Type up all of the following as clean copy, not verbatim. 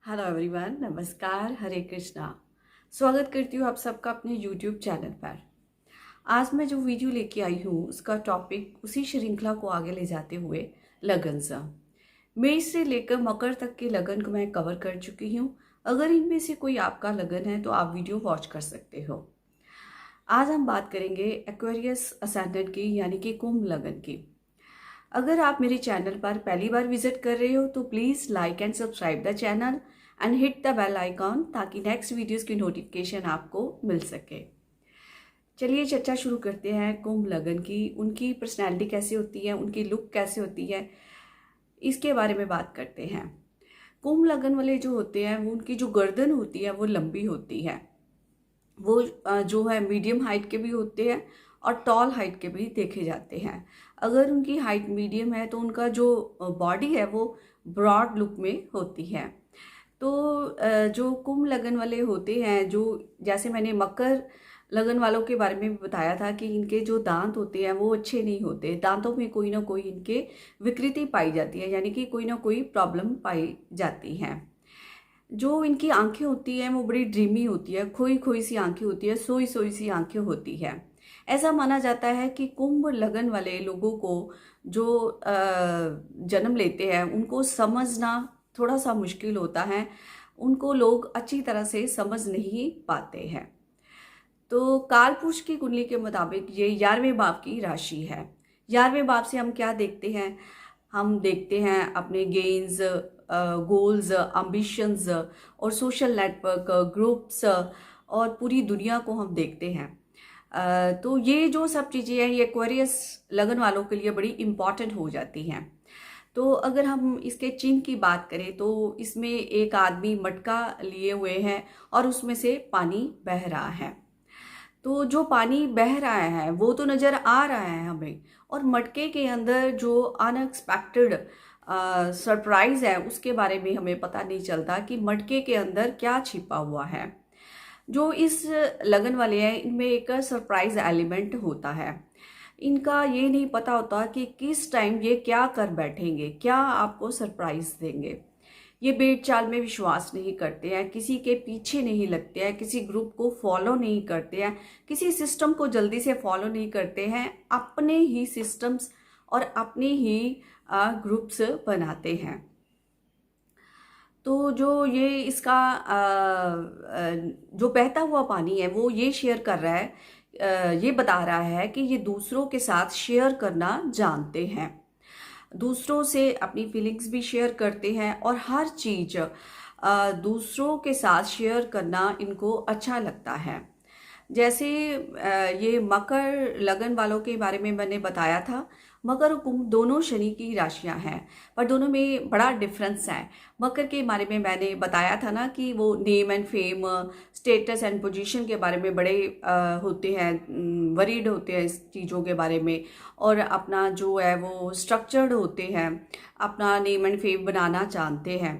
Hello everyone, नमस्कार, हरे कृष्णा। स्वागत करती हूँ आप सबका अपने यूट्यूब चैनल पर। आज मैं जो वीडियो लेके आई हूँ उसका टॉपिक उसी श्रृंखला को आगे ले जाते हुए लगन सा। मेष से लेकर मकर तक के लगन को मैं कवर कर चुकी हूँ। अगर इनमें से कोई आपका लगन है तो आप वीडियो वॉच कर सकते हो। आज हम बात करेंगे एक्वेरियस असेंडेंट की, यानी कि कुंभ लगन की। अगर आप मेरे चैनल पर पहली बार विजिट कर रहे हो तो please like and subscribe the channel and hit the bell icon ताकि नेक्स्ट वीडियोस की नोटिफिकेशन आपको मिल सके। चलिए चर्चा शुरू करते हैं कुंभ लगन की। उनकी पर्सनैलिटी कैसी होती है, उनकी लुक कैसे होती है, इसके बारे में बात करते हैं। कुंभ लगन वाले जो होते हैं वो उनकी जो गर्दन होती है वो लंबी होती है। वो जो है मीडियम हाइट के भी होते हैं और टॉल हाइट के भी देखे जाते हैं। अगर उनकी हाइट मीडियम है तो उनका जो बॉडी है वो ब्रॉड लुक में होती है। तो जो कुंभ लगन वाले होते हैं, जो जैसे मैंने मकर लगन वालों के बारे में भी बताया था कि इनके जो दांत होते हैं वो अच्छे नहीं होते। दांतों में कोई ना कोई इनके विकृति पाई जाती है, यानी कि कोई ना कोई प्रॉब्लम पाई जाती है। जो इनकी आंखें होती हैं वो बड़ी ड्रीमी होती है, खोई खोई सी आंखें होती है, सोई सोई सी आंखें होती है। ऐसा माना जाता है कि कुंभ लगन वाले लोगों को जो जन्म लेते हैं उनको समझना थोड़ा सा मुश्किल होता है। उनको लोग अच्छी तरह से समझ नहीं पाते हैं। तो काल पुरुष की कुंडली के मुताबिक ये 11वें भाव की राशि है। 11वें भाव से हम क्या देखते हैं? हम देखते हैं अपने गेन्स, गोल्स, एम्बिशंस और सोशल नेटवर्क, ग्रुप्स और पूरी दुनिया को हम देखते हैं। तो ये जो सब चीज़ें हैं ये एक्वेरियस लगन वालों के लिए बड़ी इम्पॉर्टेंट हो जाती हैं। तो अगर हम इसके चिन्ह की बात करें तो इसमें एक आदमी मटका लिए हुए है और उसमें से पानी बह रहा है। तो जो पानी बह रहा है वो तो नज़र आ रहा है हमें, और मटके के अंदर जो अनएक्सपेक्टेड सरप्राइज है उसके बारे में हमें पता नहीं चलता कि मटके के अंदर क्या छिपा हुआ है। जो इस लगन वाले हैं इनमें एक सरप्राइज एलिमेंट होता है। इनका ये नहीं पता होता कि किस टाइम ये क्या कर बैठेंगे, क्या आपको सरप्राइज देंगे। ये भेड़ चाल में विश्वास नहीं करते हैं, किसी के पीछे नहीं लगते हैं, किसी ग्रुप को फॉलो नहीं करते हैं, किसी सिस्टम को जल्दी से फॉलो नहीं करते हैं। अपने ही सिस्टम्स और अपने ही ग्रुप्स बनाते हैं। तो जो ये इसका जो बहता हुआ पानी है वो ये शेयर कर रहा है, ये बता रहा है कि ये दूसरों के साथ शेयर करना जानते हैं, दूसरों से अपनी फीलिंग्स भी शेयर करते हैं और हर चीज़ दूसरों के साथ शेयर करना इनको अच्छा लगता है। जैसे ये मकर लगन वालों के बारे में मैंने बताया था। मकर और कुंभ दोनों शनि की राशियां हैं, पर दोनों में बड़ा डिफरेंस है। मकर के बारे में मैंने बताया था ना कि वो name and fame, status and position के बारे में बड़े होते हैं, वरीड होते हैं इस चीज़ों के बारे में, और अपना जो है वो स्ट्रक्चर्ड होते हैं, अपना नेम एंड फेम बनाना जानते हैं।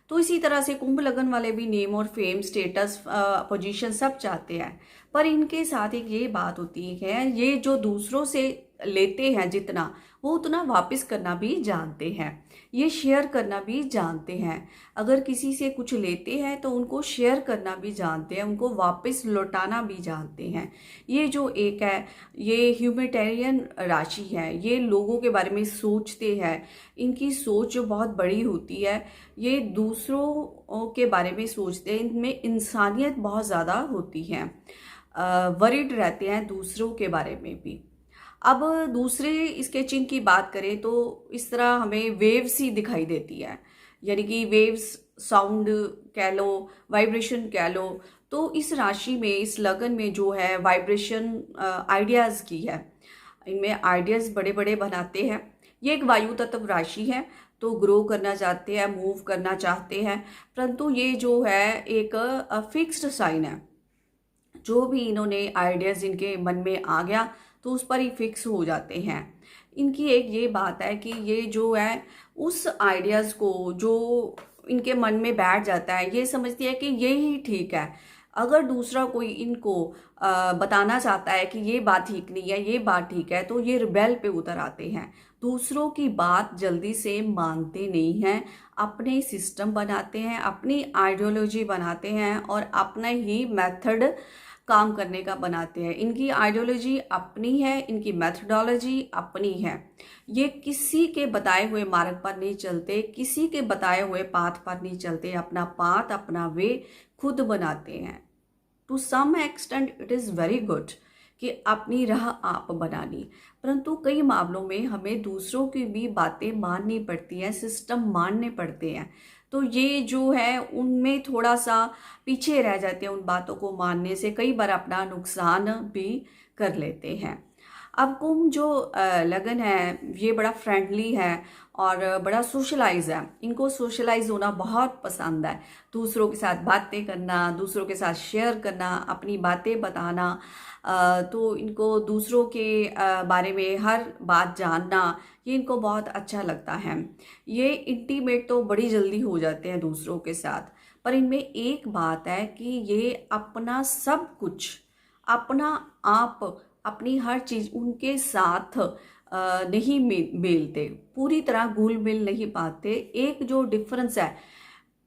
तो इसी तरह से कुंभ लगन वाले भी नेम और फेम, स्टेटस, पोजीशन सब चाहते हैं। पर इनके साथ एक ये बात होती है, ये जो दूसरों से लेते हैं जितना, वो उतना वापस करना भी जानते हैं, ये शेयर करना भी जानते हैं। अगर किसी से कुछ लेते हैं तो उनको शेयर करना भी जानते हैं, उनको वापस लौटाना भी जानते हैं। ये जो एक है ये ह्यूमैनिटेरियन राशि है, ये लोगों के बारे में सोचते हैं। इनकी सोच जो बहुत बड़ी होती है, ये दूसरों के बारे में सोचते हैं, इनमें इंसानियत बहुत ज़्यादा होती है, वरीड रहते हैं दूसरों के बारे में भी। अब दूसरे इसके चिन्ह की बात करें तो इस तरह हमें वेव्स ही दिखाई देती है, यानी कि वेव्स, साउंड कह लो, वाइब्रेशन कह लो। तो इस राशि में, इस लगन में जो है वाइब्रेशन आइडियाज़ की है, इनमें आइडियाज़ बड़े बड़े बनाते हैं। ये एक वायु तत्व राशि है, तो ग्रो करना चाहते हैं, मूव करना चाहते हैं, परंतु ये जो है एक फिक्स्ड साइन है। जो भी इन्होंने आइडियाज़ इनके मन में आ गया तो उस पर ही फिक्स हो जाते हैं। इनकी एक ये बात है कि ये जो है उस आइडियाज़ को जो इनके मन में बैठ जाता है, ये समझती है कि ये ही ठीक है। अगर दूसरा कोई इनको बताना चाहता है कि ये बात ठीक नहीं है, ये बात ठीक है, तो ये रिबेल पे उतर आते हैं। दूसरों की बात जल्दी से मानते नहीं हैं, अपने सिस्टम बनाते हैं, अपनी आइडियोलॉजी बनाते हैं और अपना ही मेथड काम करने का बनाते हैं। इनकी आइडियोलॉजी अपनी है, इनकी मेथडोलॉजी अपनी है। ये किसी के बताए हुए मार्ग पर नहीं चलते, किसी के बताए हुए पाथ पर नहीं चलते, अपना पाथ अपना वे खुद बनाते हैं। To some extent it is very good कि अपनी राह आप बनानी, परंतु कई मामलों में हमें दूसरों की भी बातें माननी पड़ती हैं, सिस्टम मानने पड़ते हैं। तो ये जो है उनमें थोड़ा सा पीछे रह जाते हैं, उन बातों को मानने से कई बार अपना नुकसान भी कर लेते हैं। अब कुंभ जो लगन है ये बड़ा फ्रेंडली है और बड़ा सोशलाइज है। इनको सोशलाइज होना बहुत पसंद है, दूसरों के साथ बातें करना, दूसरों के साथ शेयर करना, अपनी बातें बताना। तो इनको दूसरों के बारे में हर बात जानना ये इनको बहुत अच्छा लगता है। ये इंटीमेट तो बड़ी जल्दी हो जाते हैं दूसरों के साथ, पर इनमें एक बात है कि ये अपना सब कुछ, अपना आप, अपनी हर चीज़ उनके साथ नहीं मेलते, पूरी तरह घुल मिल नहीं पाते। एक जो डिफरेंस है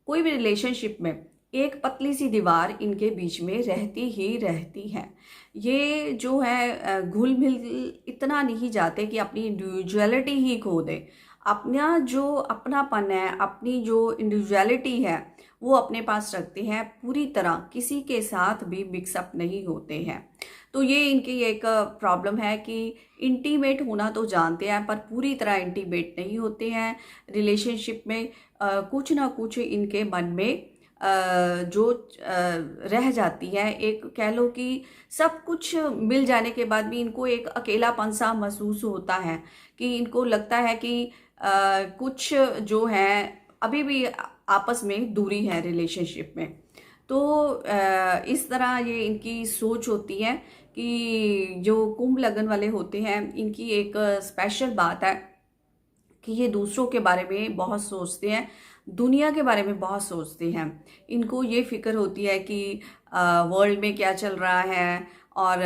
कोई भी रिलेशनशिप में, एक पतली सी दीवार इनके बीच में रहती ही रहती है। ये जो है घुल मिल इतना नहीं जाते कि अपनी इंडिविजुअलिटी ही खो दे। अपना जो अपनापन है, अपनी जो इंडिविजुअलिटी है वो अपने पास रखते हैं, पूरी तरह किसी के साथ भी मिक्सअप नहीं होते हैं। तो ये इनकी एक प्रॉब्लम है कि इंटीमेट होना तो जानते हैं पर पूरी तरह इंटीमेट नहीं होते हैं। रिलेशनशिप में कुछ ना कुछ इनके मन में जो रह जाती है, एक कह लो कि सब कुछ मिल जाने के बाद भी इनको एक अकेलापन सा महसूस होता है कि इनको लगता है कि कुछ जो है अभी भी आपस में दूरी है रिलेशनशिप में। तो इस तरह ये इनकी सोच होती है कि जो कुंभ लगन वाले होते हैं इनकी एक स्पेशल बात है कि ये दूसरों के बारे में बहुत सोचते हैं, दुनिया के बारे में बहुत सोचते हैं। इनको ये फिक्र होती है कि वर्ल्ड में क्या चल रहा है और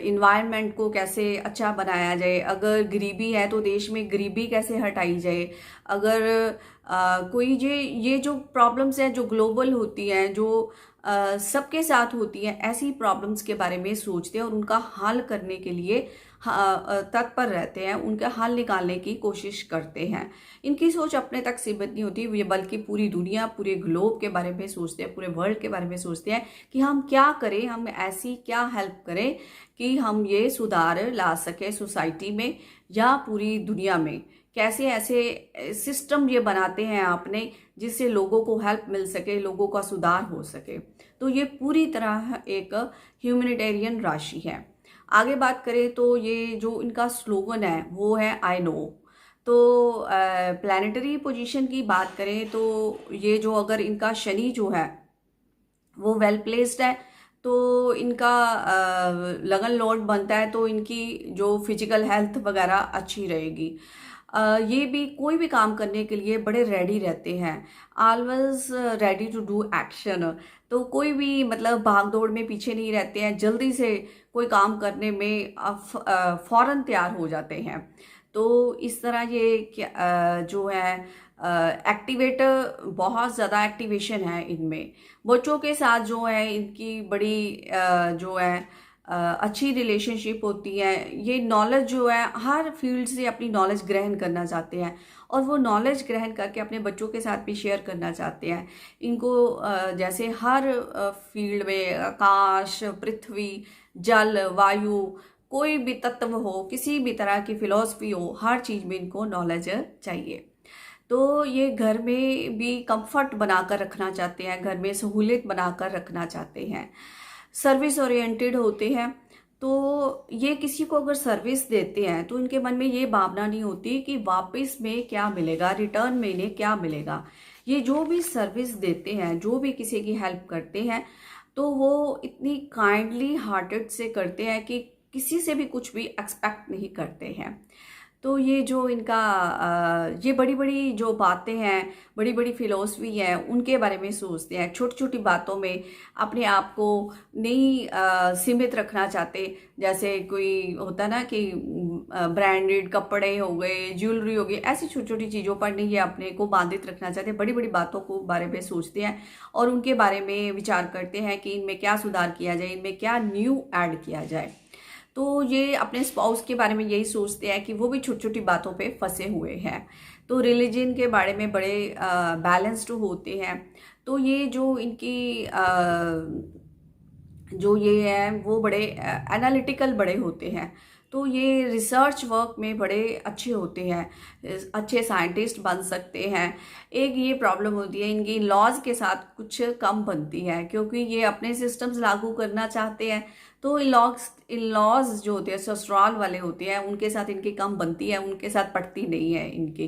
इन्वायरमेंट को कैसे अच्छा बनाया जाए। अगर गरीबी है तो देश में गरीबी कैसे हटाई जाए। अगर कोई ये जो प्रॉब्लम्स हैं जो ग्लोबल होती हैं, जो सबके साथ होती हैं, ऐसी प्रॉब्लम्स के बारे में सोचते हैं और उनका हल करने के लिए तत्पर रहते हैं, उनका हल निकालने की कोशिश करते हैं। इनकी सोच अपने तक सीमित नहीं होती, ये बल्कि पूरी दुनिया, पूरे ग्लोब के बारे में सोचते हैं, पूरे वर्ल्ड के बारे में सोचते हैं कि हम क्या करें, हम ऐसी क्या हेल्प करें कि हम ये सुधार ला सकें सोसाइटी में या पूरी दुनिया में। कैसे ऐसे सिस्टम ये बनाते हैं आपने जिससे लोगों को हेल्प मिल सके, लोगों का सुधार हो सके। तो ये पूरी तरह एक ह्यूमैनिटेरियन राशि है। आगे बात करें तो ये जो इनका स्लोगन है वो है आई नो। तो प्लानिटरी पोजीशन की बात करें तो ये जो अगर इनका शनि जो है वो वेल प्लेस्ड है तो इनका लगन लॉर्ड बनता है, तो इनकी जो फिजिकल हेल्थ वगैरह अच्छी रहेगी। ये भी कोई भी काम करने के लिए बड़े रेडी रहते हैं, always ready to do action. तो कोई भी मतलब भाग दौड़ में पीछे नहीं रहते हैं, जल्दी से कोई काम करने में फौरन तैयार हो जाते हैं। तो इस तरह ये जो है एक्टिवेट, बहुत ज़्यादा एक्टिवेशन है इनमें। बच्चों के साथ जो है इनकी बड़ी जो है अच्छी रिलेशनशिप होती है। ये नॉलेज जो है हर फील्ड से अपनी नॉलेज ग्रहण करना चाहते हैं और वो नॉलेज ग्रहण करके अपने बच्चों के साथ भी शेयर करना चाहते हैं। इनको जैसे हर फील्ड में आकाश, पृथ्वी, जल, वायु, कोई भी तत्व हो, किसी भी तरह की फिलॉसफी हो, हर चीज़ में इनको नॉलेज चाहिए। तो ये घर में भी कंफर्ट बनाकर रखना चाहते हैं, घर में सहूलियत बनाकर रखना चाहते हैं, सर्विस ओरिएंटेड होते हैं। तो ये किसी को अगर सर्विस देते हैं तो इनके मन में ये भावना नहीं होती कि वापस में क्या मिलेगा, रिटर्न में इन्हें क्या मिलेगा। ये जो भी सर्विस देते हैं, जो भी किसी की हेल्प करते हैं, तो वो इतनी काइंडली हार्टेड से करते हैं कि किसी से भी कुछ भी एक्सपेक्ट नहीं करते हैं। तो ये जो इनका ये बड़ी बड़ी जो बातें हैं, बड़ी बड़ी फिलॉसफी है, उनके बारे में सोचते हैं। छोटी छोटी बातों में अपने आप को नहीं सीमित रखना चाहते। जैसे कोई होता है ना कि ब्रांडेड कपड़े हो गए, ज्वेलरी हो गई, ऐसी छोटी छोटी चीज़ों पर नहीं ये अपने को बाधित रखना चाहते। बड़ी बड़ी बातों को बारे में सोचते हैं और उनके बारे में विचार करते हैं कि इनमें क्या सुधार किया जाए, इनमें क्या न्यू ऐड किया जाए। तो ये अपने स्पाउस के बारे में यही सोचते हैं कि वो भी छोटी छोटी बातों पे फंसे हुए हैं। तो रिलीजन के बारे में बड़े बैलेंस्ड होते हैं। तो ये जो इनकी जो ये है वो बड़े एनालिटिकल बड़े होते हैं। तो ये रिसर्च वर्क में बड़े अच्छे होते हैं, अच्छे साइंटिस्ट बन सकते हैं। एक ये प्रॉब्लम होती है इनकी लॉज के साथ कुछ कम बनती है, क्योंकि ये अपने सिस्टम्स लागू करना चाहते हैं। तो इन लॉज जो होते हैं ससुराल वाले होते हैं, उनके साथ इनकी कम बनती है, उनके साथ पटती नहीं है इनकी।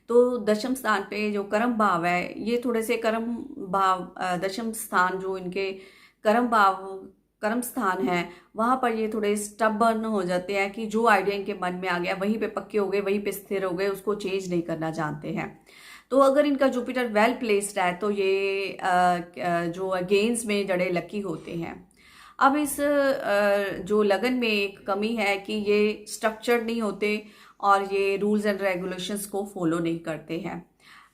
तो दशम स्थान पे जो कर्म भाव है, ये थोड़े से कर्म भाव दशम स्थान जो इनके कर्म स्थान है, वहाँ पर ये थोड़े स्टबर्न हो जाते हैं कि जो आइडिया इनके मन में आ गया वहीं पे पक्के हो गए, वहीं पे स्थिर हो गए, उसको चेंज नहीं करना जानते हैं। तो अगर इनका जुपिटर वेल प्लेस्ड है तो ये जो गेम्स में जड़े लकी होते हैं। अब इस जो लगन में एक कमी है कि ये स्ट्रक्चर्ड नहीं होते और ये रूल्स एंड रेगुलेशंस को फॉलो नहीं करते हैं।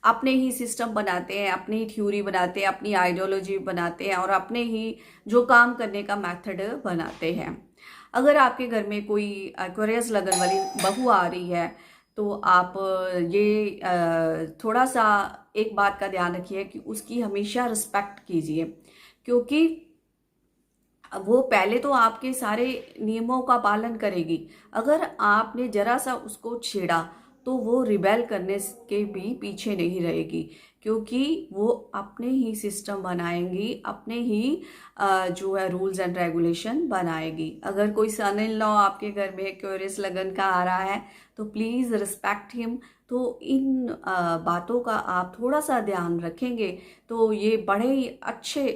अपने ही सिस्टम बनाते हैं, अपनी ही थ्योरी बनाते हैं, अपनी आइडियोलॉजी बनाते हैं और अपने ही जो काम करने का मेथड बनाते हैं। अगर आपके घर में कोई एक्वेरियस लगन वाली बहू आ रही है तो आप ये थोड़ा सा एक बात का ध्यान रखिए कि उसकी हमेशा रिस्पेक्ट कीजिए, क्योंकि वो पहले तो आपके सारे नियमों का पालन करेगी। अगर आपने जरा सा उसको छेड़ा तो वो रिबेल करने के भी पीछे नहीं रहेगी, क्योंकि वो अपने ही सिस्टम बनाएंगी, अपने ही जो है रूल्स एंड रेगुलेशन बनाएगी। अगर कोई सन इन लॉ आपके घर में एक्वेरियस लगन का आ रहा है तो प्लीज़ रिस्पेक्ट हिम। तो इन बातों का आप थोड़ा सा ध्यान रखेंगे तो ये बड़े ही अच्छे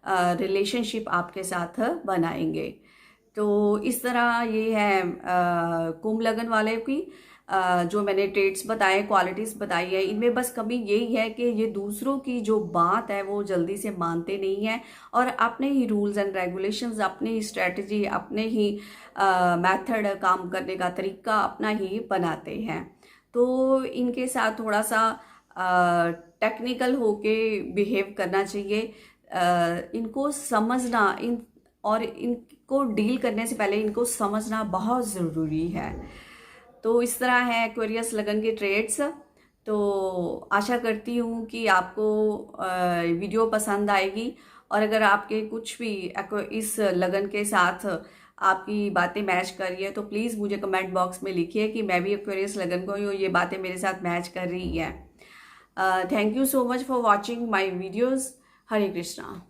रिलेशनशिप आपके साथ बनाएंगे। तो इस तरह ये है कुंभ लगन वाले की जो मैंने ट्रेट्स बताए, क्वालिटीज़ बताई है। इनमें बस कमी यही है कि ये दूसरों की जो बात है वो जल्दी से मानते नहीं हैं और अपने ही रूल्स एंड रेगुलेशंस, अपने ही स्ट्रेटजी, अपने ही मेथड, काम करने का तरीका अपना ही बनाते हैं। तो इनके साथ थोड़ा सा टेक्निकल होके बिहेव करना चाहिए। इनको समझना और इनको डील करने से पहले इनको समझना बहुत ज़रूरी है। तो इस तरह है एक्वेरियस लगन के ट्रेड्स। तो आशा करती हूँ कि आपको वीडियो पसंद आएगी और अगर आपके कुछ भी इस लगन के साथ आपकी बातें मैच कर रही है तो प्लीज़ मुझे कमेंट बॉक्स में लिखिए कि मैं भी एक्वेरियस लगन को हूँ, ये बातें मेरे साथ मैच कर रही हैं। Thank you so much for watching my videos. Hare Krishna.